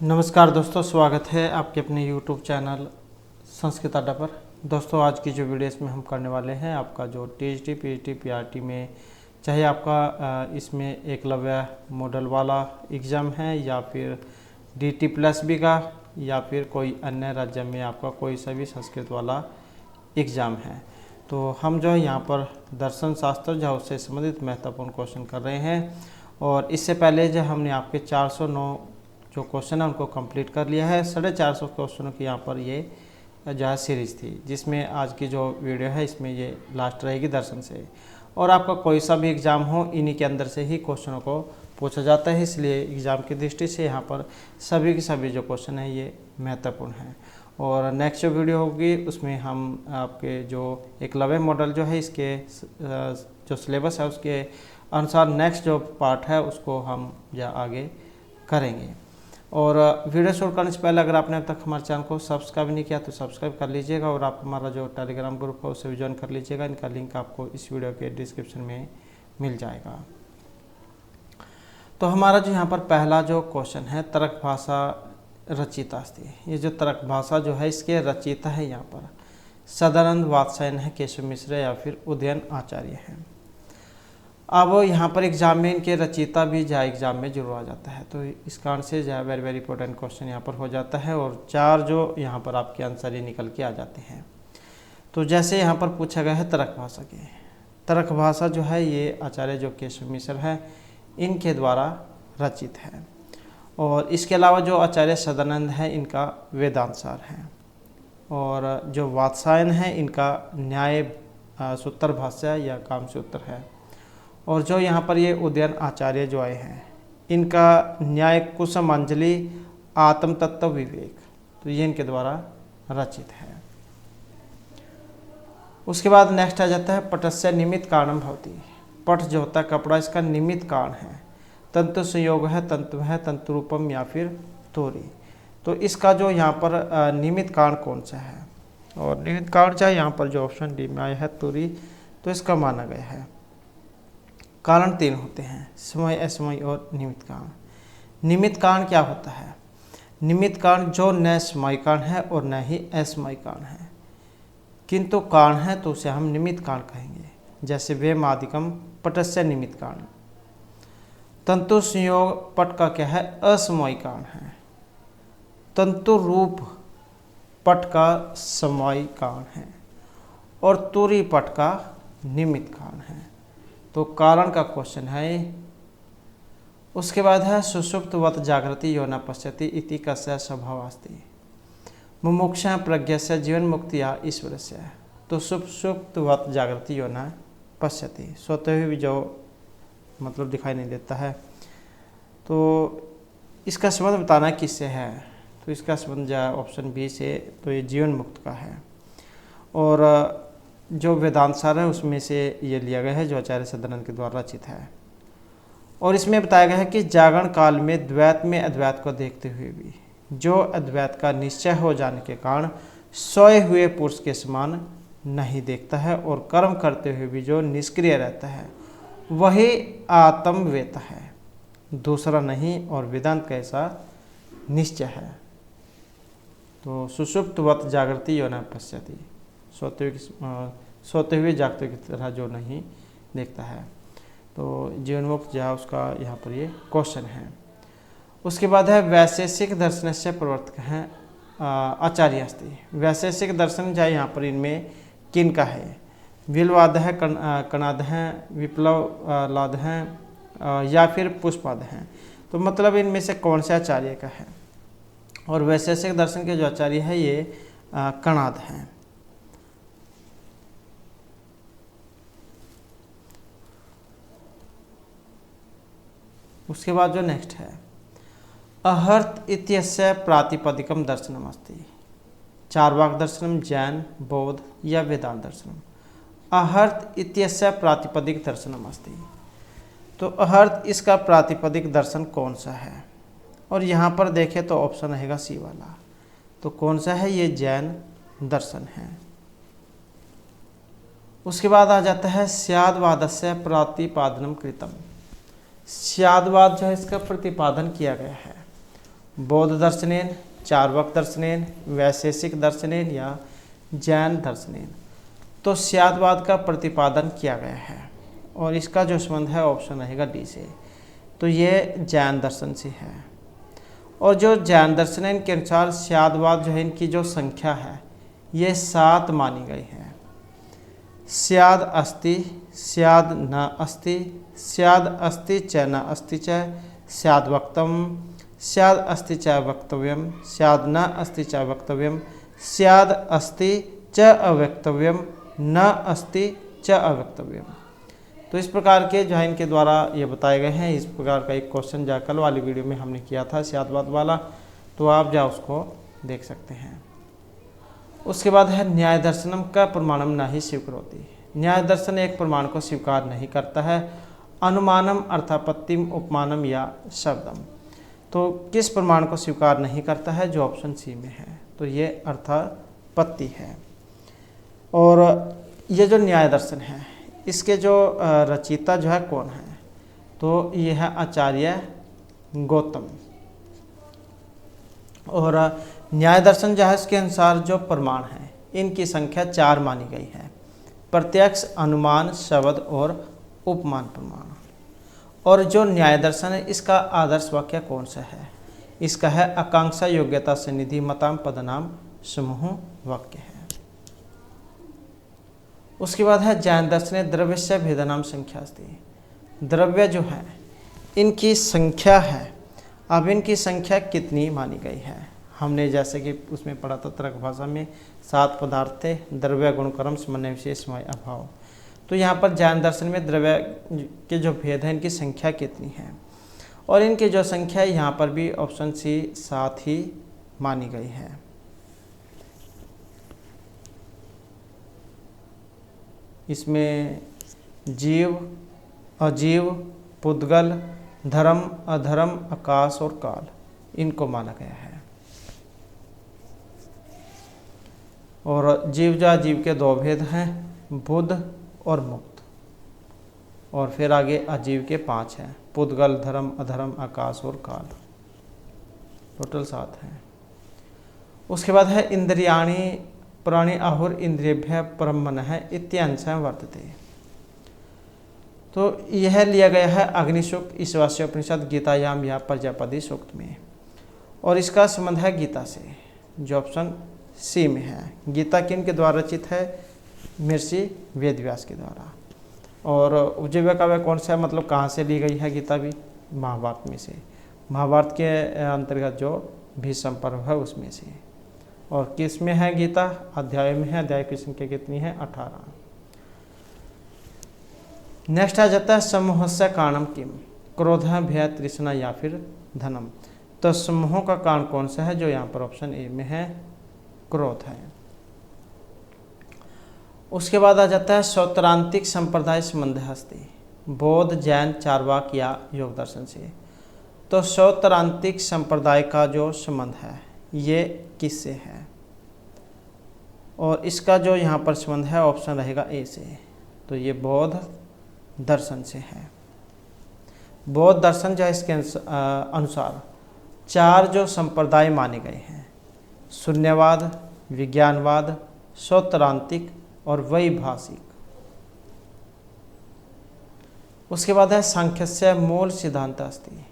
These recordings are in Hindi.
नमस्कार दोस्तों, स्वागत है आपके अपने YouTube चैनल संस्कृत अड्डा पर। दोस्तों, आज की जो वीडियो इसमें हम करने वाले हैं, आपका जो THT, PHT, PRT में चाहे आपका इसमें एकलव्य मॉडल वाला एग्ज़ाम है या फिर DT+B का या फिर कोई अन्य राज्य में आपका कोई सा भी संस्कृत वाला एग्ज़ाम है, तो हम जो है यहाँ पर दर्शन शास्त्र जो उससे संबंधित महत्वपूर्ण क्वेश्चन कर रहे हैं। और इससे पहले जो हमने आपके 409 जो क्वेश्चन है उनको कंप्लीट कर लिया है। 450 क्वेश्चनों की यहाँ पर ये जो है सीरीज़ थी, जिसमें आज की जो वीडियो है इसमें ये लास्ट रहेगी दर्शन से। और आपका कोई सा भी एग्ज़ाम हो, इन्हीं के अंदर से ही क्वेश्चनों को पूछा जाता है, इसलिए एग्ज़ाम की दृष्टि से यहाँ पर सभी के सभी जो क्वेश्चन है ये महत्वपूर्ण हैं। और नेक्स्ट जो वीडियो होगी उसमें हम आपके जो एकलव्य मॉडल जो है इसके जो सिलेबस है उसके अनुसार नेक्स्ट जो पार्ट है उसको हम या आगे करेंगे। और वीडियो शुरू करने से पहले अगर आपने अब तक हमारे चैनल को सब्सक्राइब नहीं किया तो सब्सक्राइब कर लीजिएगा और आप हमारा जो टेलीग्राम ग्रुप है उसे भी ज्वाइन कर लीजिएगा। इनका लिंक आपको इस वीडियो के डिस्क्रिप्शन में मिल जाएगा। तो हमारा जो यहाँ पर पहला जो क्वेश्चन है, तर्क भाषा रचिता अस्ति। ये जो तर्क भाषा जो है इसके रचयिता है यहाँ पर सदानंद वात्सायन है, केशव मिश्र या फिर उदयन आचार्य हैं। अब यहाँ पर एग्जाम में इनके रचयिता भी जा एग्जाम में जरूर आ जाता है, तो इस कारण से जो वेरी वेरी इंपॉर्टेंट क्वेश्चन यहाँ पर हो जाता है और 4 जो यहाँ पर आपके आंसर ही निकल के आ जाते हैं। तो जैसे यहाँ पर पूछा गया है तर्क भाषा के, तर्क भाषा जो है ये आचार्य जो केशव मिश्र है इनके द्वारा रचित है। और इसके अलावा जो आचार्य सदानंद है इनका वेदांत सार है, और जो वात्सायन है इनका न्याय सूत्र भाष्य या कामसूत्र है, और जो यहाँ पर ये उदयन आचार्य जो आए हैं इनका न्याय कुसुमांजलि आत्म तत्व विवेक, तो ये इनके द्वारा रचित है। उसके बाद नेक्स्ट आ जाता है पटस्य निमित्त कारणम भवति। पट जो होता है कपड़ा, इसका निमित्त कारण है। तंतु संयोग है, तंतु है, तंतु रूपम या फिर तोरी। तो इसका जो यहाँ पर निमित्त कारण कौन सा है, और निमित्त कारण चाहे यहाँ पर जो ऑप्शन डी में आया है तोरी, तो इसका माना गया है। कारण 3 होते हैं, समय, असमय और निमित्त कारण। निमित्त कारण क्या होता है? निमित्त कारण जो न समय कारण है और न ही असमय कारण है, किंतु कारण है तो उसे हम निमित्त कारण कहेंगे। जैसे वेमादिकम पटस्य निमित्त कारण। तंतु संयोग पट का क्या है? असमय कारण है। तंतु रूप पट का समय कारण है और तुरी पट का निमित्त कारण है। तो कारण का क्वेश्चन है। उसके बाद है सुषुप्तवत् जागृति यो न पश्यति इति कस्य स्वभावास्ति। मुमुक्षा प्रज्ञस्य जीवन मुक्तिया ईश्वरस्य। तो सुषुप्तवत् जागृति यो न पश्यति, सोते हुए भी जो मतलब दिखाई नहीं देता है, तो इसका संबंध बताना किससे है? तो इसका संबंध जो ऑप्शन बी से, तो ये जीवन मुक्त का है। और जो वेदांत सार है उसमें से ये लिया गया है जो आचार्य सदानंद के द्वारा रचित है। और इसमें बताया गया है कि जागरण काल में द्वैत में अद्वैत को देखते हुए भी जो अद्वैत का निश्चय हो जाने के कारण सोए हुए पुरुष के समान नहीं देखता है, और कर्म करते हुए भी जो निष्क्रिय रहता है वही आत्मवेता है, दूसरा नहीं, और वेदांत कैसा निश्चय है। तो सुषुप्तवत् जागृति यो न पश्यति, सोते हुए जागते की तरह जो नहीं देखता है। तो जीवनमुक्त जो है उसका यहाँ पर ये क्वेश्चन है। उसके बाद है वैशेषिक दर्शन से प्रवर्तक हैं आचार्य अस्ति। वैशेषिक दर्शन जो है यहाँ पर इनमें किन का है? विलवाद है, कणाद हैं, विप्लवलाद हैं या फिर पुष्पाद हैं। तो मतलब इनमें से कौन से आचार्य का है? और वैशेषिक दर्शन के जो आचार्य है ये कणाद हैं। उसके बाद जो नेक्स्ट है अहर्त इत्यस्य प्रातिपदिकम दर्शनम अस्ति। चार्वाक दर्शनम, जैन, बौद्ध या वेदांत दर्शनम। अहर्त इत्यस्य प्रातिपदिक दर्शनम अस्ति। तो अहर्त इसका प्रातिपदिक दर्शन कौन सा है? और यहाँ पर देखें तो ऑप्शन रहेगा सी वाला। तो कौन सा है? ये जैन दर्शन है। उसके बाद आ जाता है स्याद्वादस्य प्रतिपादनम कृतम। स्याद्वाद जो है इसका प्रतिपादन किया गया है। बौद्ध दर्शनेन, चार्वाक दर्शनेन, वैशेषिक दर्शनेन या जैन दर्शनेन। तो स्यादवाद का प्रतिपादन किया गया है और इसका जो संबंध है ऑप्शन रहेगा डी से। तो ये जैन दर्शन से है। और जो जैन दर्शन है इनके अनुसार स्यादवाद जो है इनकी जो संख्या है ये 7 मानी गई है। स्याद अस्ति, स्याद न अस्ति, स्याद अस्ति च न अस्ति च, स्याद वक्तव्यम, स्याद अस्ति च वक्तव्यम, स्याद न अस्ति च वक्तव्यम, स्याद अस्ति च अवक्तव्यम, न अस्ति च अवक्तव्यम। तो इस प्रकार के जो है इनके द्वारा ये बताए गए हैं। इस प्रकार का एक क्वेश्चन जा कल वाली वीडियो में हमने किया था स्यादवाद वाला, तो आप जा उसको देख सकते हैं। उसके बाद है न्याय दर्शनम का प्रमाणम न ही स्वीकरोति। न्याय दर्शन एक प्रमाण को स्वीकार नहीं करता है। अनुमानम अर्थापत्तिम उपमानम या शब्दम। तो किस प्रमाण को स्वीकार नहीं करता है? जो ऑप्शन सी में है, तो ये अर्थापत्ति है। और ये जो न्याय दर्शन है इसके जो रचयिता जो है कौन है? तो ये है आचार्य गौतम। और न्याय दर्शन जो है इसके अनुसार जो प्रमाण है इनकी संख्या 4 मानी गई है। प्रत्यक्ष, अनुमान, शब्द और उपमान प्रमाण। और जो न्याय दर्शन है इसका आदर्श वाक्य कौन सा है? इसका है आकांक्षा योग्यता से निधि मताम पदनाम समूह वाक्य है। उसके बाद है जैन दर्शन द्रव्यस्य भेदनाम संख्या अस्ति। द्रव्य जो है इनकी संख्या है। अब इनकी संख्या कितनी मानी गई है? हमने जैसे कि उसमें पढ़ा था तर्क भाषा में 7 पदार्थ थे, द्रव्य, गुण, कर्म, समन्वय, विशेष, समय, अभाव। तो यहाँ पर जैन दर्शन में द्रव्य के जो भेद हैं इनकी संख्या कितनी है? और इनकी जो संख्या है यहाँ पर भी ऑप्शन सी 7 ही मानी गई है। इसमें जीव, अजीव, पुद्गल, धर्म, अधर्म, आकाश और काल इनको माना गया है। और जीव जो अजीव के 2 भेद हैं, बुद्ध और मुक्त। और फिर आगे अजीव के 5 हैं, पुद्गल, धर्म, अधर्म, आकाश और काल। टोटल 7 हैं। उसके बाद है इंद्रियाणि प्राणी आहुर इंद्रियभ्य परम मनः इत्यांश वर्तते। तो यह लिया गया है अग्निसूक्त, ईशावास्योपनिषद, गीतायाम या प्रजापति सूक्त में। और इसका संबंध है गीता से, जो ऑप्शन सी में है। गीता किन के द्वारा रचित है? महर्षि वेदव्यास के द्वारा। और उपजीव्य काव्य कौन सा है, मतलब कहाँ से ली गई है गीता भी? महाभारत में से। महाभारत के अंतर्गत जो भीष्म पर्व है उसमें से। और किस में है गीता? अध्याय में है। अध्याय की संख्या कितनी है? 18। नेक्स्ट आ जाता है समूहस्य कारणम किम? क्रोध, भय, तृष्णा या फिर धनम। तो समूहों का कारण कौन सा है? जो यहाँ पर ऑप्शन ए में है, क्रोध है। उसके बाद आ जाता है सौत्रांतिक संप्रदाय संबंध हस्ती। बौद्ध, जैन, चार्वाक या योग दर्शन से। तो सौत्रांतिक संप्रदाय का जो संबंध है ये किससे है? और इसका जो यहाँ पर संबंध है ऑप्शन रहेगा ए से। तो ये बौद्ध दर्शन से है। बौद्ध दर्शन जो है इसके अनुसार 4 जो संप्रदाय माने गए हैं, शून्यवाद, विज्ञानवाद, सौत्रांतिक और वैभाषिक। उसके बाद है सांख्यस्य मूल सिद्धांत अस्ति।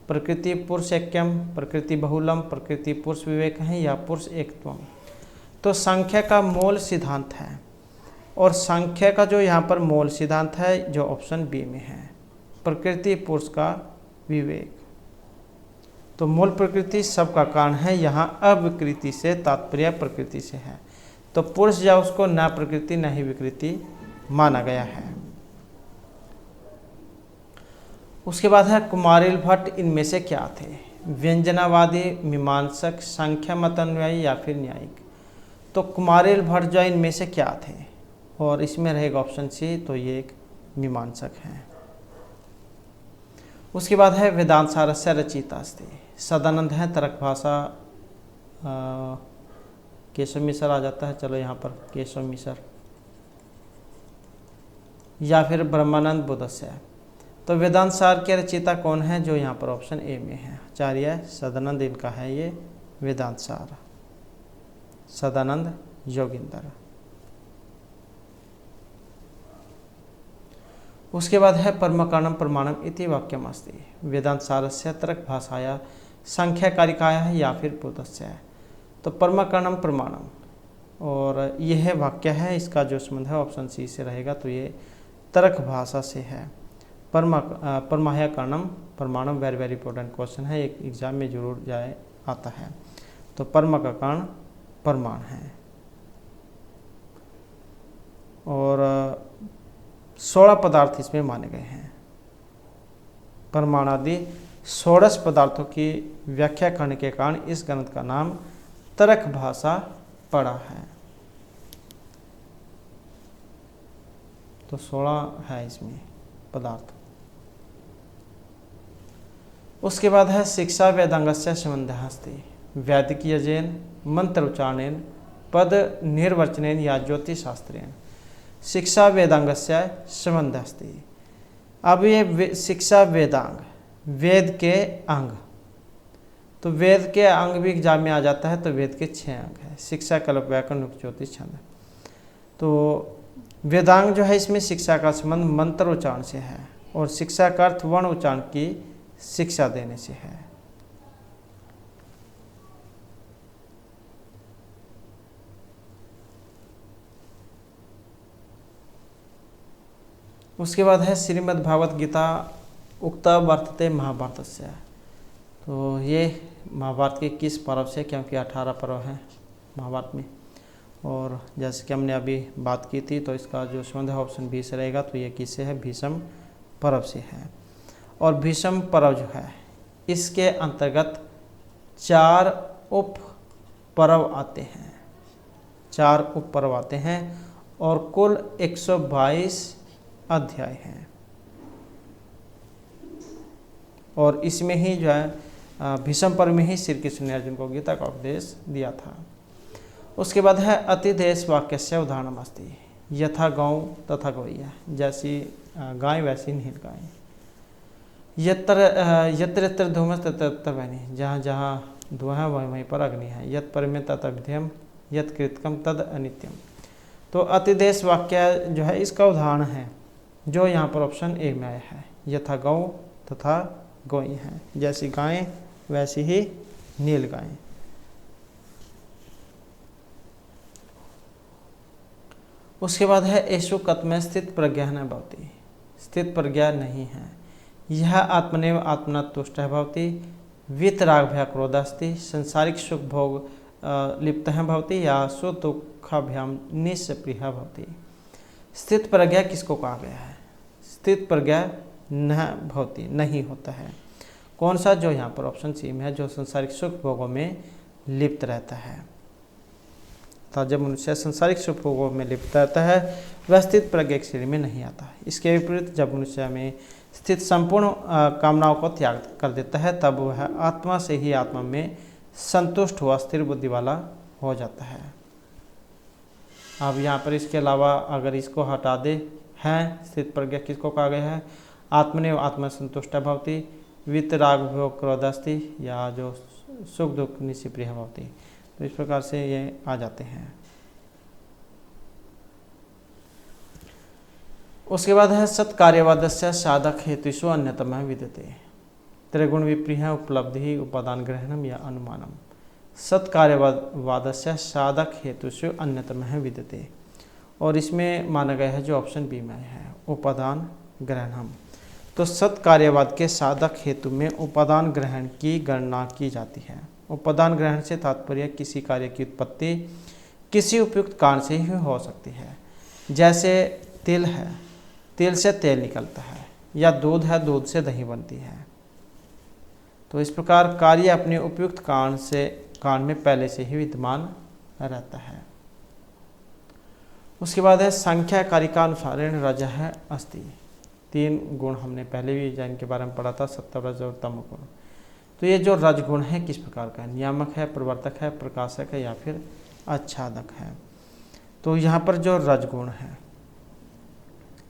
प्रकृति पुरुष ऐक्यम, प्रकृति बहुलम, प्रकृति पुरुष विवेक है या पुरुष एकत्वम। तो सांख्य का मूल सिद्धांत है। और सांख्य का जो यहाँ पर मूल सिद्धांत है जो ऑप्शन बी में है, प्रकृति पुरुष का विवेक। तो मूल प्रकृति सबका कारण है, यहाँ अविकृति से तात्पर्य प्रकृति से है। तो पुरुष या उसको न प्रकृति न ही विकृति माना गया है। उसके बाद है कुमारिल भट्ट इनमें से क्या थे? व्यंजनावादी, मीमांसक, सांख्य मतन्वयी या फिर न्यायिक। तो कुमारिल भट्ट जो इनमें से क्या थे? और इसमें रहेगा ऑप्शन सी। तो ये एक मीमांसक है। उसके बाद है वेदांत सारस्य रचिता अस्ति। सदानंद है, तर्क भाषा, केशव मिश्र आ जाता है। चलो यहाँ पर केशव मिश्र या फिर ब्रह्मानंद बुद्धस्य। तो वेदांत सार के रचयिता कौन है, जो यहाँ पर ऑप्शन ए में है, आचार्य सदानंद इनका है ये वेदांत सार, सदानंद योगिंदर। उसके बाद है परमकारणम प्रमाणम इति वाक्यम अस्ति वेदांत सारस्य तर्क भाषाया संख्याकारिकाया है या फिर पूतस्य है। तो परमकारणम प्रमाणम, और यह वाक्य है, इसका जो संबंध है ऑप्शन सी से रहेगा, तो ये तर्क भाषा से है। परमाह्यकारणम प्रमाणम, वेरी वेरी इंपॉर्टेंट क्वेश्चन है, एक एग्जाम में जरूर जाए आता है। तो परम का कारण प्रमाण है। और 16 पदार्थ इसमें माने गए हैं। प्रमाणादि 16 पदार्थों की व्याख्या करने के कारण इस ग्रंथ का नाम तर्क भाषा पड़ा है। तो 16 है इसमें पदार्थ। उसके बाद है शिक्षा वेदांगस्य संबंधः अस्ति वैदिकीयजेन मंत्र उच्चारणेन पद निर्वचनेन या ज्योतिष शास्त्रेण। शिक्षा वेदांगस्य संबंधः अस्ति। अब ये शिक्षा वेदांग, वेद के अंग, तो वेद के अंग भी एग्जाम में आ जाता है। तो वेद के 6 अंग है, शिक्षा, कल्प, व्याकरण, नुक्त, ज्योतिष, छंद। तो वेदांग जो है, इसमें शिक्षा का संबंध मंत्र उच्चारण से है, और शिक्षा का अर्थ वर्ण उच्चारण की शिक्षा देने से है। उसके बाद है श्रीमद् भागवत गीता उक्ता वर्तते महाभारत से। तो ये महाभारत के किस पर्व से, क्योंकि 18 पर्व हैं महाभारत में, और जैसे कि हमने अभी बात की थी, तो इसका जो संबंध है ऑप्शन बी से रहेगा। तो ये किससे है, भीष्म पर्व से है। और भीष्म पर्व जो है, इसके अंतर्गत 4 उप पर्व आते हैं, 4 उप पर्व आते हैं, और कुल 122 अध्याय हैं। और इसमें ही जो है भीष्म पर्व में ही श्री कृष्ण ने अर्जुन को गीता का उपदेश दिया था। उसके बाद है अतिदेश वाक्यस्य उदाहरणम अस्ति यथा गौ तथा गौय्या। जैसी गाय वैसी नील गाय। यत्र यत्र धूमस तत्र वह्नि। जहाँ जहाँ धुआं है वहीं पर अग्नि है। यत् परमे तत् अविध्यम यत् कृतकम तद अनित्यम। तो अतिदेश वाक्य जो है इसका उदाहरण है, जो यहाँ पर ऑप्शन ए में आया है। यथा गौ तथा गौई है। जैसी गायें वैसी ही नील गायें। उसके बाद है एषु कत्मे स्थित प्रज्ञा न भवति। स्थित प्रज्ञा नहीं है। यह आत्मनेव आत्मना तुष्ट भवति वीतराग भय क्रोधास्ति संसारिक सुख भोग लिप्त भवति या सुदुखाभ्याम निष्प्रिय भवति। स्थित प्रज्ञा किसको कहा गया है? स्थित प्रज्ञा न भवति, नहीं होता है। कौन सा? जो यहाँ पर ऑप्शन सी में है, जो संसारिक सुख भोगों में लिप्त रहता है। तो जब मनुष्य संसारिक सुख भोगों में लिप्त रहता है, वह स्थित प्रज्ञा की श्रेणी में नहीं आता। इसके विपरीत जब मनुष्य में स्थित संपूर्ण कामनाओं को त्याग कर देता है, तब वह आत्मा से ही आत्मा में संतुष्ट हुआ स्थिर बुद्धि वाला हो जाता है। अब यहाँ पर इसके अलावा अगर इसको हटा दे, है स्थित प्रज्ञा किसको कहा गया है? आत्मनेव आत्मा संतुष्ट भवति वीतराग भोग क्रोधास्ति, या जो सुख दुख निष्प्रिय भवति। तो इस प्रकार से ये आ जाते हैं। उसके बाद है सत्कार्यवादस्य साधक हेतुषु अन्यतम विद्यते त्रिगुण विप्रिय उपलब्धि उपादान ग्रहणम या अनुमानम। सत्कार्यवादस्य साधक हेतुषु अन्यतम विद्यते, और इसमें माना गया है जो ऑप्शन बी में है उपादान ग्रहणम। तो सत्कार्यवाद के साधक हेतु में उपादान ग्रहण की गणना की जाती है। उपादान ग्रहण से तात्पर्य किसी कार्य की उत्पत्ति किसी उपयुक्त कारण से ही हो सकती है। जैसे तिल है, तिल से तेल निकलता है, या दूध है, दूध से दही बनती है। तो इस प्रकार कार्य अपने उपयुक्त कारण में पहले से ही विद्यमान रहता है। उसके बाद है संख्या कारिकानुसारेण रजः अस्ति। 3 गुण हमने पहले भी इनके बारे में पढ़ा था, सत्व रज और तम गुण। तो ये जो रजगुण है किस प्रकार का है? नियामक है, प्रवर्तक है, प्रकाशक है, या फिर आच्छादक है। तो यहाँ पर जो रजगुण है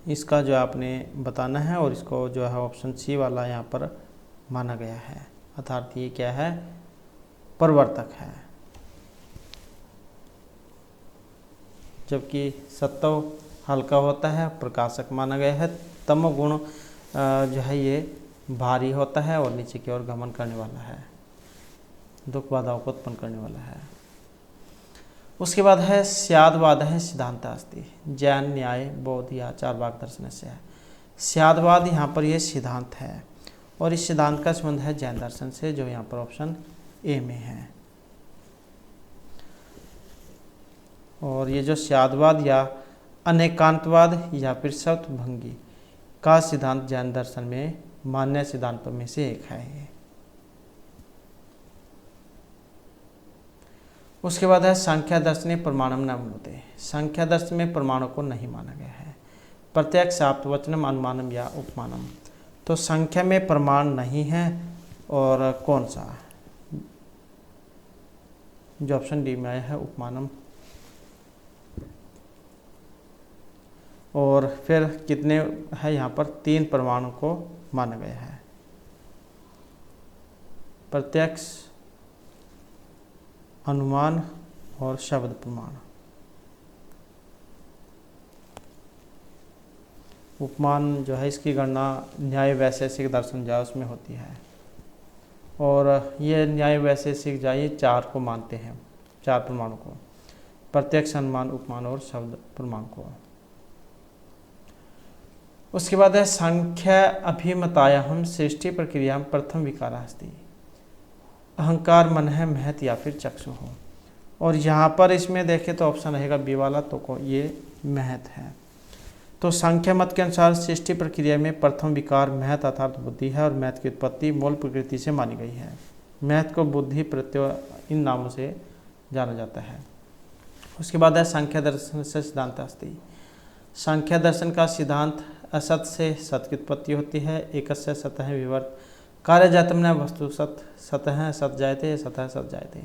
इसका जो आपने बताना है और इसको जो है ऑप्शन सी वाला यहाँ पर माना गया है, अर्थात ये क्या है, प्रवर्तक है। जबकि सत्व हल्का होता है, प्रकाशक माना गया है। तमोगुण जो है ये भारी होता है और नीचे की ओर गमन करने वाला है, दुख बाधाओं को उत्पन्न करने वाला है। उसके बाद है स्यादवाद है सिद्धांत अस्ति जैन न्याय बौद्ध या चारवाक दर्शन से है। स्यादवाद यहाँ पर ये सिद्धांत है और इस सिद्धांत का संबंध है जैन दर्शन से, जो यहाँ पर ऑप्शन ए में है। और ये जो स्यादवाद या अनेकांतवाद या फिर सप्तभंगी का सिद्धांत जैन दर्शन में मान्य सिद्धांतों में से एक है ये। उसके बाद है संख्या दर्शने प्रमाणम न मनुते। संख्या दर्शन में प्रमाणों को नहीं माना गया है। प्रत्यक्ष शाप्तवचनम अनुमानम या उपमानम, तो संख्या में प्रमाण नहीं है। और कौन सा, जो ऑप्शन डी में आया है उपमानम। और फिर कितने है यहाँ पर, 3 प्रमाणों को माना गया है, प्रत्यक्ष, अनुमान और शब्द प्रमाण। उपमान जो है इसकी गणना न्याय वैशेषिक दर्शन जाए उसमें होती है। और ये न्याय वैशेषिक जाए 4 को मानते हैं, 4 प्रमाणों को, प्रत्यक्ष, अनुमान, उपमान और शब्द प्रमाण को। उसके बाद है संख्या अभिमतायाम सृष्टि प्रक्रिया प्रथम विकार अस्ति। अहंकार, मन है, महत या फिर चक्षु हो। और यहाँ पर इसमें देखें तो ऑप्शन रहेगा बी वाला, तो ये महत है। तो संख्या मत के अनुसार सृष्टि प्रक्रिया में प्रथम विकार महत अर्थात बुद्धि है और महत की उत्पत्ति मूल प्रकृति से मानी गई है। महत को बुद्धि, प्रत्यय इन नामों से जाना जाता है। उसके बाद है संख्या दर्शन से सिद्धांत अस्ति। संख्या दर्शन का सिद्धांत असत से सत की उत्पत्ति होती है। एक से सतः विवर्त कार्य जातम न वस्तु सत, सतः सत जायते, सतः सत जायते।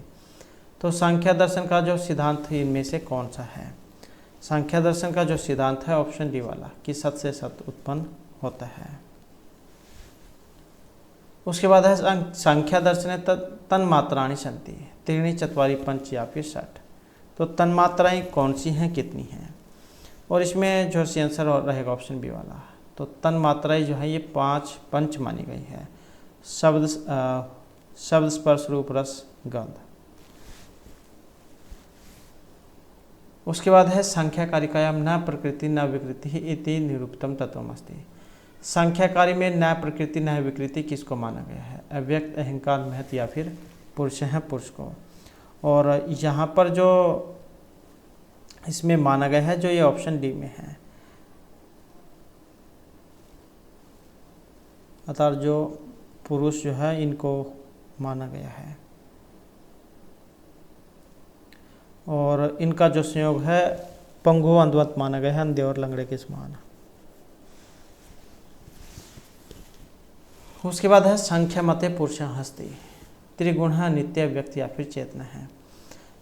तो संख्या दर्शन का जो सिद्धांत है इनमें से कौन सा है? संख्या दर्शन का जो सिद्धांत है ऑप्शन डी वाला, कि सत से सत उत्पन्न होता है। उसके बाद है संख्या दर्शन तन्मात्राणि सन्ति त्रीणि चत्वारि पंच या फिर 60। तो तन्मात्राएं कौन सी हैं, कितनी हैं? और इसमें जो सी आंसर रहेगा ऑप्शन बी वाला। तो तन्मात्राएं जो है ये 5 पंच मानी गई है, शब्द, स्पर्श, रूप, रस, गंध। उसके बाद है संख्याकारिकायाम न प्रकृति न विकृति इति निरूपितम तत्वमस्ति। संख्याकारी में न प्रकृति न विकृति किसको माना गया है? अव्यक्त, अहंकार, महत या फिर पुरुष है, पुरुष को। और यहाँ पर जो इसमें माना गया है जो ये ऑप्शन डी में है, अर्थात जो पुरुष जो है इनको माना गया है। और इनका जो संयोग है पंगु अंधवत माना गया है, अंधे और लंगड़े के समान। उसके बाद है संख्या मते पुरुष हस्ति त्रिगुण है, नित्य, व्यक्ति या फिर चेतन है।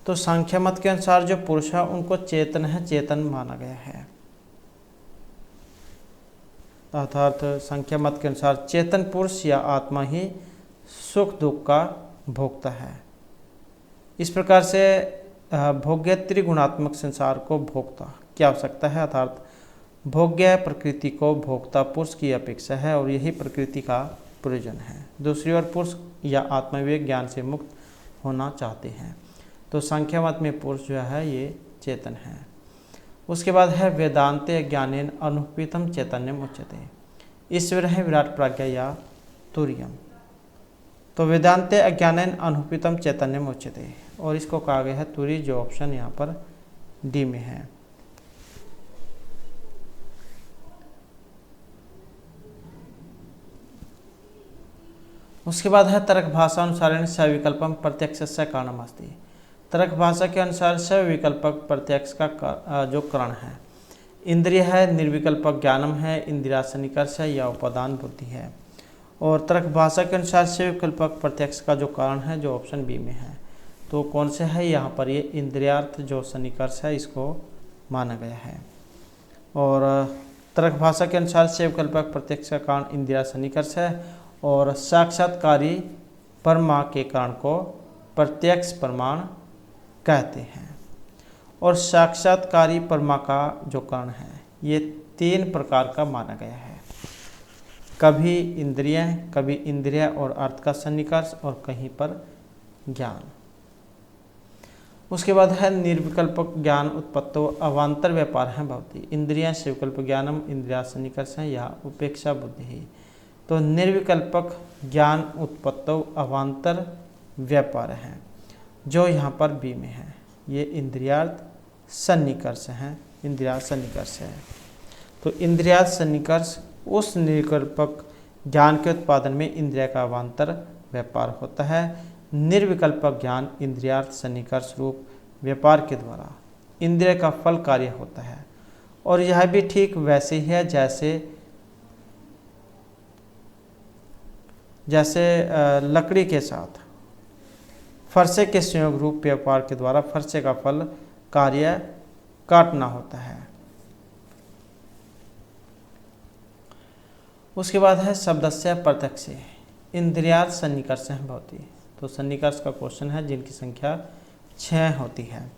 तो संख्या मत के अनुसार जो पुरुष है उनको चेतन है, चेतन माना गया है। अर्थात संख्या मत के अनुसार चेतन पुरुष या आत्मा ही सुख दुख का भोगता है। इस प्रकार से भोग्य त्रिगुणात्मक संसार को भोगता क्या हो सकता है? अर्थात भोग्य प्रकृति को भोगता पुरुष की अपेक्षा है और यही प्रकृति का प्रयोजन है। दूसरी ओर पुरुष या आत्मविवेक ज्ञान से मुक्त होना चाहते हैं। तो संख्या मत में पुरुष जो है ये चेतन है। उसके बाद है वेदांते ज्ञानेन अनुपीतम चैतन्यम उच्यते ईश्वर है विराट प्राज्ञा या तुर्यम। तो वेदांते अज्ञानेन अनुपीतम चैतन्यम उच्यते, और इसको कहा गया है तुरी, जो ऑप्शन यहाँ पर डी में है। उसके बाद है तर्क भाषा अनुसारेण सविकल्पम प्रत्यक्षस्य कारणमस्ति। तर्क भाषा के अनुसार सविकल्पक प्रत्यक्ष का जो कारण है, इंद्रिय है, निर्विकल्पक ज्ञानम है, इंदिरा सन्निकर्ष है या उपादान बुद्धि है। और तर्क भाषा के अनुसार सविकल्पक प्रत्यक्ष का जो कारण है जो ऑप्शन बी में है। तो कौन से है यहाँ पर? ये इंद्रियार्थ जो सन्निकर्ष है इसको माना गया है। और तर्क भाषा के अनुसार से विकल्पक प्रत्यक्ष का कारण इंद्रिया सन्निकर्ष है और साक्षात्कारी परमा के कारण को प्रत्यक्ष प्रमाण कहते हैं। और साक्षात्कारी परमा का जो कारण है ये 3 प्रकार का माना गया है, कभी इंद्रिय, कभी इंद्रिय और अर्थ का सन्निकर्ष और कहीं पर ज्ञान। उसके बाद है निर्विकल्पक ज्ञान उत्पत्तो अवांतर व्यापार है भवती। इंद्रिय से विकल्प ज्ञानम इंद्रिया सन्निकर्ष है या उपेक्षा बुद्धि ही। तो निर्विकल्पक ज्ञान उत्पत्तो अवांतर व्यापार है जो यहाँ पर बी में है, ये इंद्रियार्थ सन्निकर्ष है, इंद्रिया सन्निकर्ष है। तो इंद्रिया सन्निकर्ष उस निर्विकल्पक ज्ञान के उत्पादन में इंद्रिय का अवांतर व्यापार होता है। निर्विकल्पक ज्ञान इंद्रियार्थ सन्निकर्ष रूप व्यापार के द्वारा इंद्रिय का फल कार्य होता है। और यह भी ठीक वैसे ही है जैसे लकड़ी के साथ फरसे के संयोग रूप व्यापार के द्वारा फरसे का फल कार्य काटना होता है। उसके बाद है शब्दस्य प्रत्यक्ष इंद्रियार्थ सन्निकर्ष भवति। तो सन्निकर्ष का क्वेश्चन है जिनकी संख्या 6 होती है।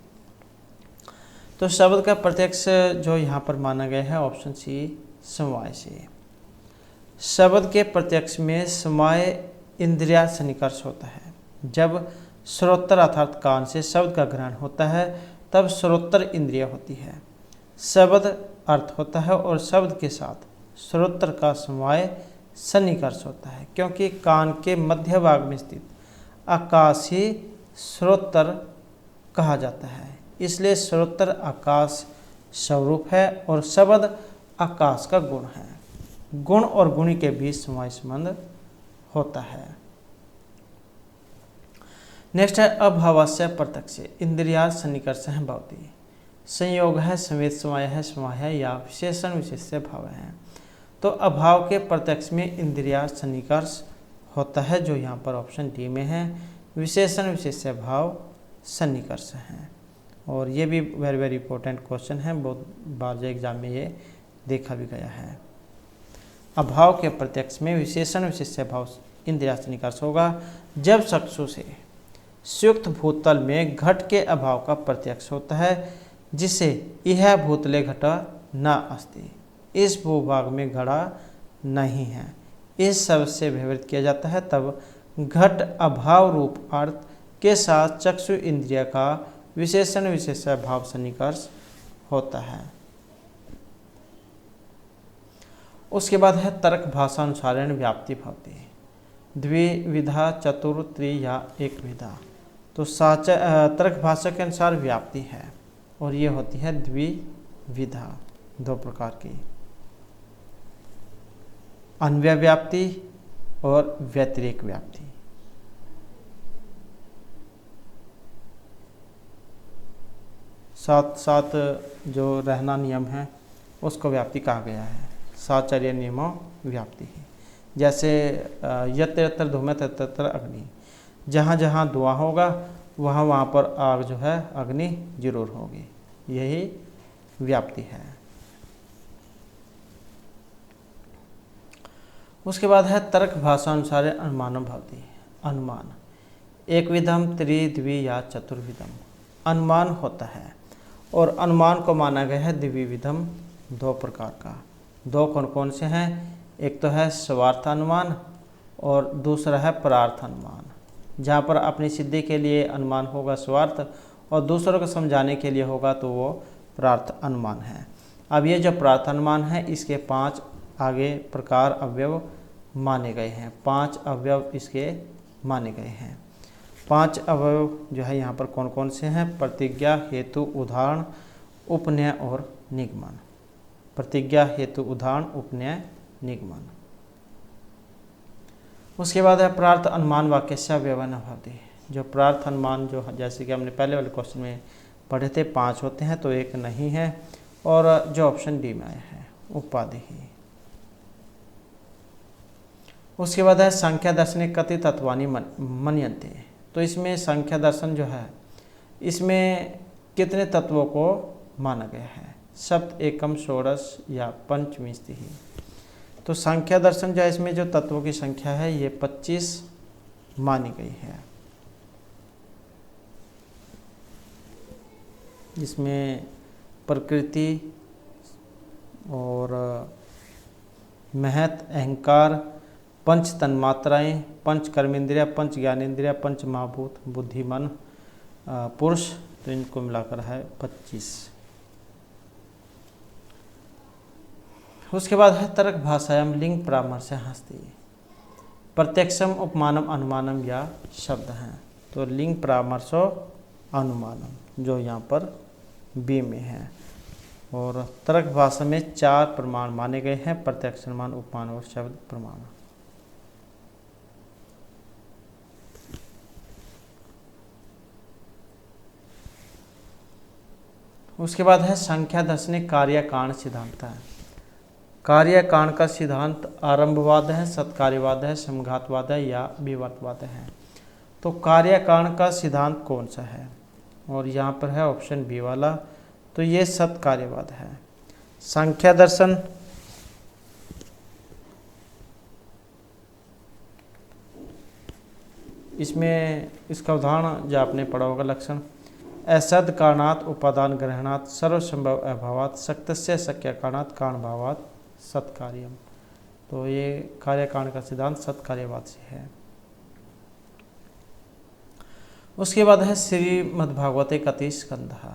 तो शब्द का प्रत्यक्ष जो यहाँ पर माना गया है ऑप्शन सी समवाय से। शब्द के प्रत्यक्ष में समवाय इंद्रिया सन्निकर्ष होता है। जब श्रोत्र अर्थात कान से शब्द का ग्रहण होता है तब श्रोत्र इंद्रिय होती है। शब्द अर्थ होता है और शब्द के साथ श्रोत्र का समवाय सन्निकर्ष होता है, क्योंकि कान के मध्य भाग में स्थित आकाश ही श्रोत्र कहा जाता है। इसलिए श्रोत्र आकाश स्वरूप है और शब्द आकाश का गुण है। गुण और गुणी के बीच समवाय संबंध होता है। नेक्स्ट है अभावस्य प्रत्यक्ष इंद्रिया सन्निकर्ष है भवति। संयोग है, संवेद समवाय है, समवाय है या विशेषण विशेष्य भाव है। तो अभाव के प्रत्यक्ष में इंद्रिया सन्निकर्ष होता है जो यहाँ पर ऑप्शन डी में है। विशेषण विशेष्य भाव सन्निकर्ष है। और ये भी वेरी वेरी इंपॉर्टेंट क्वेश्चन है, बहुत बार जो एग्जाम में ये देखा भी गया है। अभाव के प्रत्यक्ष में विशेषण विशेष्य भाव इंद्रिया सन्निकर्ष होगा जब चक्षु से सुयुक्त भूतल में घट के अभाव का प्रत्यक्ष होता है, जिसे यह भूतले घटा न अस्ति, इस भूभाग में घड़ा नहीं है, इस शब्द से व्यवहित किया जाता है, तब घट अभाव रूप अर्थ के साथ चक्षु इंद्रिय का विशेषण विशेष्य भाव सन्निकर्ष होता है। उसके बाद है तर्क भाषानुसारेण व्याप्ति भवति। द्विविधा, चतुर, त्रि या एक विधा। तो तर्क भाषा के अनुसार व्याप्ति है और ये होती है द्विविधा, 2 प्रकार की, अन्वय व्याप्ति और व्यतिरेक व्याप्ति। साथ जो रहना नियम है उसको व्याप्ति कहा गया है। साचर्य नियमों व्याप्ति है। जैसे यत्र यत्र धूमः तत्र तत्र अग्नि, जहाँ जहाँ धुआं होगा वहाँ वहाँ पर आग जो है अग्नि जरूर होगी, यही व्याप्ति है। उसके बाद है तर्क भाषानुसार अनुमानम भवति। अनुमान एक विधम, त्रि, द्वि या चतुर्विधम अनुमान होता है और अनुमान को माना गया है द्विविधम, 2 प्रकार का। 2 कौन कौन से हैं? एक तो है स्वार्थ अनुमान और दूसरा है परार्थ अनुमान। जहाँ पर अपनी सिद्धि के लिए अनुमान होगा स्वार्थ और दूसरों को समझाने के लिए होगा तो वो परार्थ अनुमान है। अब ये जो परार्थ अनुमान है इसके 5 आगे प्रकार अवयव माने गए हैं। 5 अवयव इसके माने गए हैं। 5 अवयव जो है यहाँ पर कौन कौन से हैं? प्रतिज्ञा, हेतु, उदाहरण, उपनय और निगमन। प्रतिज्ञा, हेतु, उदाहरण, उपनय, निगमन। उसके बाद है परार्थ अनुमान वाक्यस्य अवयव न भवति। जो परार्थ अनुमान जो जैसे कि हमने पहले वाले क्वेश्चन में पढ़े थे 5 होते हैं तो एक नहीं है और जो ऑप्शन डी में आया है उपाधि ही। उसके बाद है संख्या दर्शने कति तत्वानि मन्यन्ते। तो इसमें संख्या दर्शन जो है इसमें कितने तत्वों को माना गया है? सप्त एकम षोडश या पंचविंशति। तो संख्या दर्शन जो है इसमें जो तत्वों की संख्या है ये 25 मानी गई है। इसमें प्रकृति और महत, अहंकार, पंच तन्मात्राएं, पंच कर्मेंद्रिया, पंच ज्ञानेंद्रिया, पंच महाभूत, बुद्धि, मन, पुरुष, तो इनको मिलाकर है 25। उसके बाद है तर्क भाषायाम लिंग परामर्शः। प्रत्यक्षम, उपमानम, अनुमानम या शब्द हैं। तो लिंग परामर्शो अनुमानम जो यहाँ पर बी में है। और तर्क भाषा में 4 प्रमाण माने गए हैं, प्रत्यक्ष अनुमान, उपमान और शब्द प्रमाण। उसके बाद है संख्या दर्शनिक कार्य कारण सिद्धांत है। कार्य कारण का सिद्धांत आरंभवाद है, सत्कार्यवाद है, समघातवाद है या विवर्तवाद है। तो कार्य कारण का सिद्धांत कौन सा है? और यहाँ पर है ऑप्शन बी वाला, तो ये सत्कार्यवाद है। संख्या दर्शन इसमें इसका उदाहरण जो आपने पढ़ा होगा लक्षण, असद कारणात् उपादान ग्रहणात् सर्वसंभव अभावात् शक्तस्य शक्य कारणात् कारण भावात् सत्कार्यम। तो ये कार्य कारण का सिद्धांत सत्कार्यवाद से है। उसके बाद है श्रीमद्भागवते कति स्कंधः।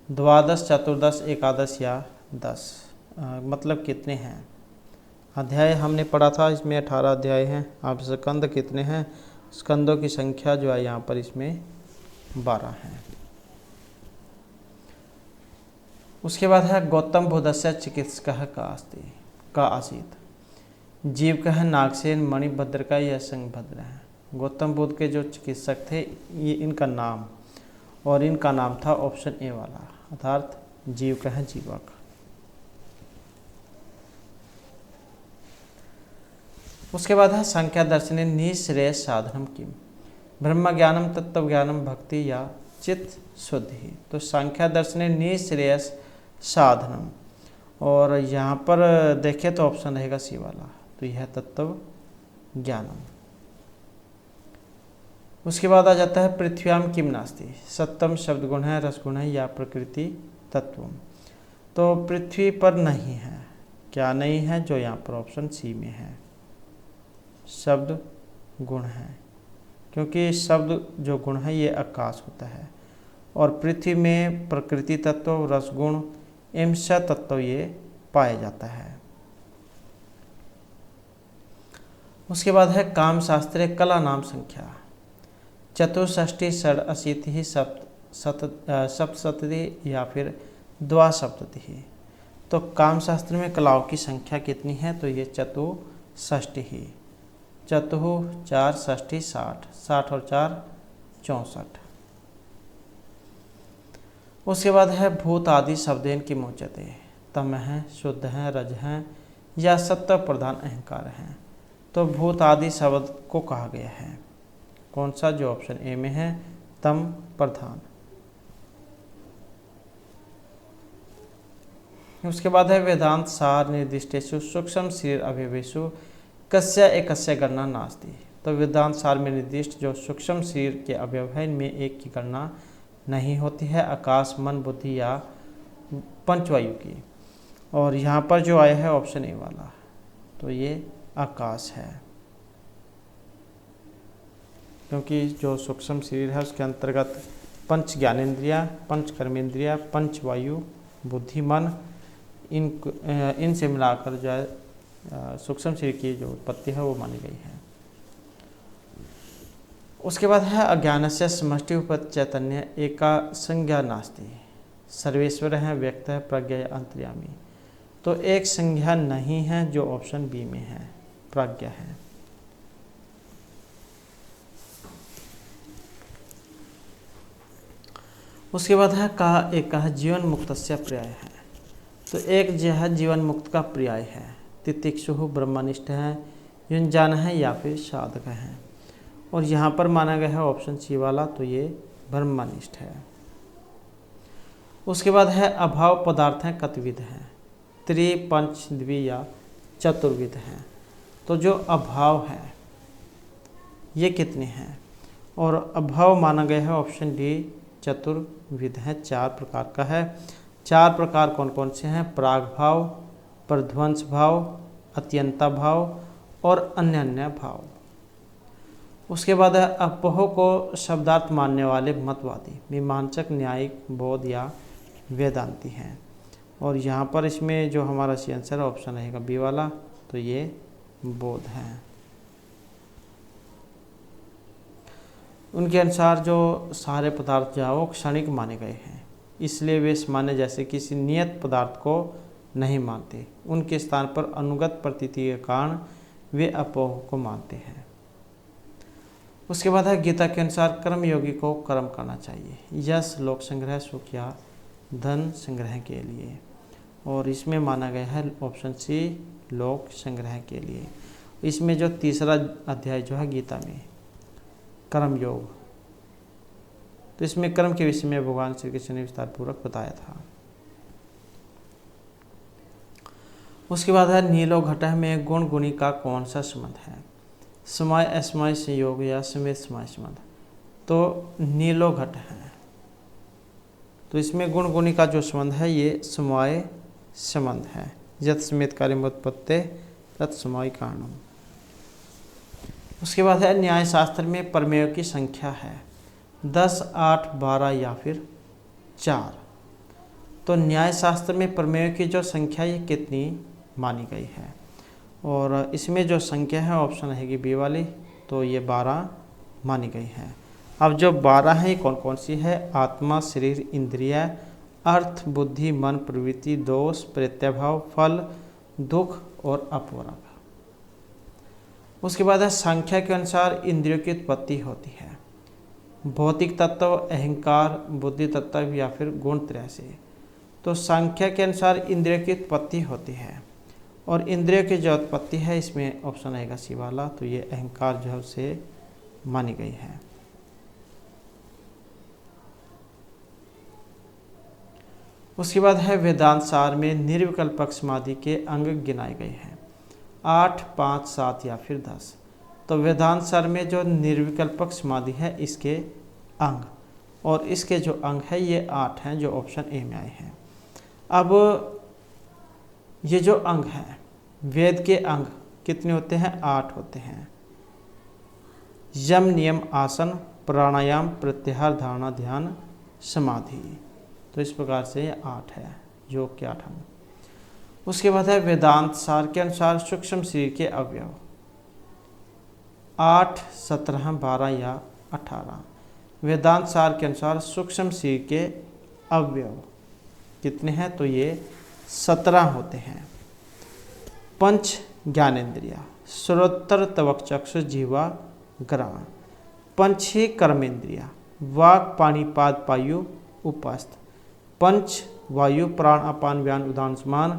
द्वादश, चतुर्दश, एकादश या 10। मतलब कितने हैं? अध्याय हमने पढ़ा था, इसमें 18 अध्याय हैं। आप स्कंद कितने हैं? स्कंदों की संख्या जो है यहाँ पर इसमें 12 है। उसके बाद है गौतम बुद्धस्य चिकित्सकः का आसीत्। जीवकः नागसेन, मणिभद्रका या संगभद्र है। गौतम बुद्ध के जो चिकित्सक थे ये इनका नाम, और इनका नाम था ऑप्शन ए वाला, अर्थात जीवकः जीवक। उसके बाद है संख्या दर्शने निःश्रेय साधनम किम। ब्रह्म ज्ञानम, तत्व ज्ञानम, भक्ति या चित्त शुद्धि। तो संख्या दर्शने निःश्रेय साधनम, और यहाँ पर देखें तो ऑप्शन रहेगा सी वाला, तो यह तत्व ज्ञानम। उसके बाद आ जाता है पृथ्व्याम किम नास्ति। सत्यम शब्द गुण है, रस गुण है या प्रकृति तत्वम। तो पृथ्वी पर नहीं है, क्या नहीं है? जो यहाँ पर ऑप्शन सी में है, शब्द गुण है, क्योंकि शब्द जो गुण है ये आकाश होता है, और पृथ्वी में प्रकृति तत्व, रसगुण, एवं तत्व ये पाया जाता है। उसके बाद है काम शास्त्रीय कला नाम संख्या। चतुष्षष्टि, षडशीति, सप्तशती या फिर द्वासप्तति। तो काम शास्त्र में कलाओं की संख्या कितनी है? तो ये चतुष्षष्टि ही। चतुः 4, षष्ठी 60, 60 और 4 64। उसके बाद है भूत आदि शब्देन की मोचते। तम है, शुद्ध है, रज है या सत्व प्रधान अहंकार है। तो भूत आदि शब्द को कहा गया है कौन सा? जो ऑप्शन ए में है, तम प्रधान। उसके बाद है वेदांत सार निर्दिष्टेषु सूक्ष्म शरीर अवयवेषु कस्य एकस्य गणना नास्ति। तो वेदांत सार में निर्दिष्ट जो सूक्ष्म शरीर के अवयव है इनमें एक की गणना नहीं होती है, आकाश, मन, बुद्धि या पंचवायु की। और यहाँ पर जो आया है ऑप्शन ए वाला, तो ये आकाश है, क्योंकि जो सूक्ष्म शरीर है उसके अंतर्गत पंच ज्ञानेंद्रिया, पंच कर्मेंद्रिया, पंच वायु, बुद्धि, मन, इनसे मिलाकर जो है सूक्ष्म शरीर की जो उत्पत्ति है वो मानी गई है। उसके बाद है अज्ञानस्य समष्टि उपत चैतन्य एका संज्ञा नास्ति। सर्वेश्वर है, व्यक्त है, प्रज्ञा या अंतर्यामी। तो एक संज्ञा नहीं है, जो ऑप्शन बी में है, प्रज्ञा है। उसके बाद है कहा एक जीवन मुक्तस्य पर्याय है। तो एक जो है जीवन मुक्त का पर्याय है, तितिक्षु ब्रह्मनिष्ठ है, युंजान है या फिर साधक है। और यहाँ पर माना गया है ऑप्शन सी वाला, तो ये ब्रह्मनिष्ठ है। उसके बाद है अभाव पदार्थ हैं कतविध हैं, त्रि पंच द्वि या चतुर्विध हैं। तो जो अभाव है ये कितने हैं, और अभाव माना गया है ऑप्शन डी चतुर्विध है, 4 प्रकार का है। 4 प्रकार कौन कौन से हैं, प्राग भाव, प्रध्वंस भाव, अत्यंता भाव और अन्य अन्य भाव। उसके बाद है अपोह को शब्दार्थ मानने वाले मतवादी, मीमांसक, न्यायिक, बौद्ध या वेदांती हैं। और यहाँ पर इसमें जो हमारा सी आंसर ऑप्शन रहेगा बी वाला, तो ये बौद्ध हैं। उनके अनुसार जो सारे पदार्थ जो है वो क्षणिक माने गए हैं, इसलिए वे सामान्य जैसे किसी नियत पदार्थ को नहीं मानते। उनके स्थान पर अनुगत प्रतीति के कारण वे अपोह को मानते हैं। उसके बाद है गीता के अनुसार कर्मयोगी को कर्म करना चाहिए, यश, लोक संग्रह, सुख या धन संग्रह के लिए। और इसमें माना गया है ऑप्शन सी लोक संग्रह के लिए। इसमें जो तीसरा अध्याय जो है गीता में कर्म योग, तो इसमें कर्म के विषय में भगवान श्री कृष्ण ने विस्तार पूर्वक बताया था। उसके बाद है नीलो घटः में गुण गुणी का कौन सा संबंध है, समय असमय संयोग या समेत समय संबंध। तो नीलो घट है, तो इसमें गुण गुणी का जो संबंध है ये समय संबंध है। यत् समेत कार्यमुत्पत्ते तत्समय कारणम। उसके बाद है न्याय शास्त्र में प्रमेयों की संख्या है 10, 8, 12 या फिर 4। तो न्याय शास्त्र में प्रमेयों की जो संख्या ये कितनी मानी गई है, और इसमें जो संख्या है ऑप्शन रहेगी बी वाली, तो ये 12 मानी गई है। अब जो 12 है ये कौन कौन सी है, आत्मा, शरीर, इंद्रिय, अर्थ, बुद्धि, मन, प्रवृत्ति, दोष, प्रत्यभाव, फल, दुख और अपवर्ग। उसके बाद है संख्या के अनुसार इंद्रियों की उत्पत्ति होती है, भौतिक तत्व, अहंकार, बुद्धि तत्व या फिर गुण त्रय से। तो संख्या के अनुसार इंद्रियों की उत्पत्ति होती है, और इंद्रियों की जो उत्पत्ति है इसमें ऑप्शन आएगा सी वाला, तो ये अहंकार जो है उसे मानी गई है। उसके बाद है वेदांत सार में निर्विकल्पक समाधि के अंग गिनाए गए हैं 8, 5, 7 या फिर 10। तो वेदांत सार में जो निर्विकल्पक समाधि है इसके अंग, और इसके जो अंग है ये 8 हैं जो ऑप्शन ए में आए हैं। अब ये जो अंग हैं वेद के अंग कितने होते हैं, 8 होते हैं। यम, नियम, आसन, प्राणायाम, प्रत्याहार, धारणा, ध्यान, समाधि। तो इस प्रकार से ये 8 है, योग के 8 अंग। उसके बाद है वेदांत सार के अनुसार सूक्ष्म शरीर के अवयव 8, 17, 12 या 18। वेदांत सार के अनुसार सूक्ष्म शरीर के अवयव कितने हैं, तो ये 17 होते हैं। पंच ज्ञानेन्द्रिया, श्रोत्र, त्वक, चक्षु, जीवा, ग्राण। पंच ही कर्मेंद्रिया, वाक, पानी, पाद, पायु, उपस्थ। पंच वायु, प्राण, अपान, व्यान, उदान, समान,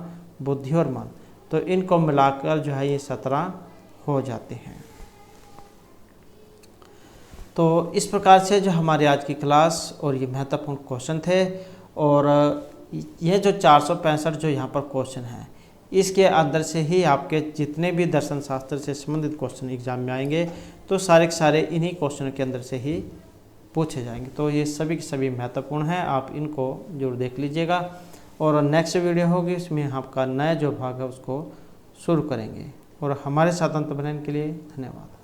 बुद्धि और मन। तो इनको मिलाकर जो है ये 17 हो जाते हैं। तो इस प्रकार से जो हमारे आज की क्लास और ये महत्वपूर्ण क्वेश्चन थे, और ये जो 465 जो यहाँ पर क्वेश्चन हैं इसके अंदर से ही आपके जितने भी दर्शन शास्त्र से संबंधित क्वेश्चन एग्जाम में आएंगे तो सारे के सारे इन्हीं क्वेश्चन के अंदर से ही पूछे जाएंगे। तो ये सभी के सभी महत्वपूर्ण हैं, आप इनको जरूर देख लीजिएगा। और नेक्स्ट वीडियो होगी इसमें आपका नया जो भाग है उसको शुरू करेंगे। और हमारे साथ अंत बनाने के लिए धन्यवाद।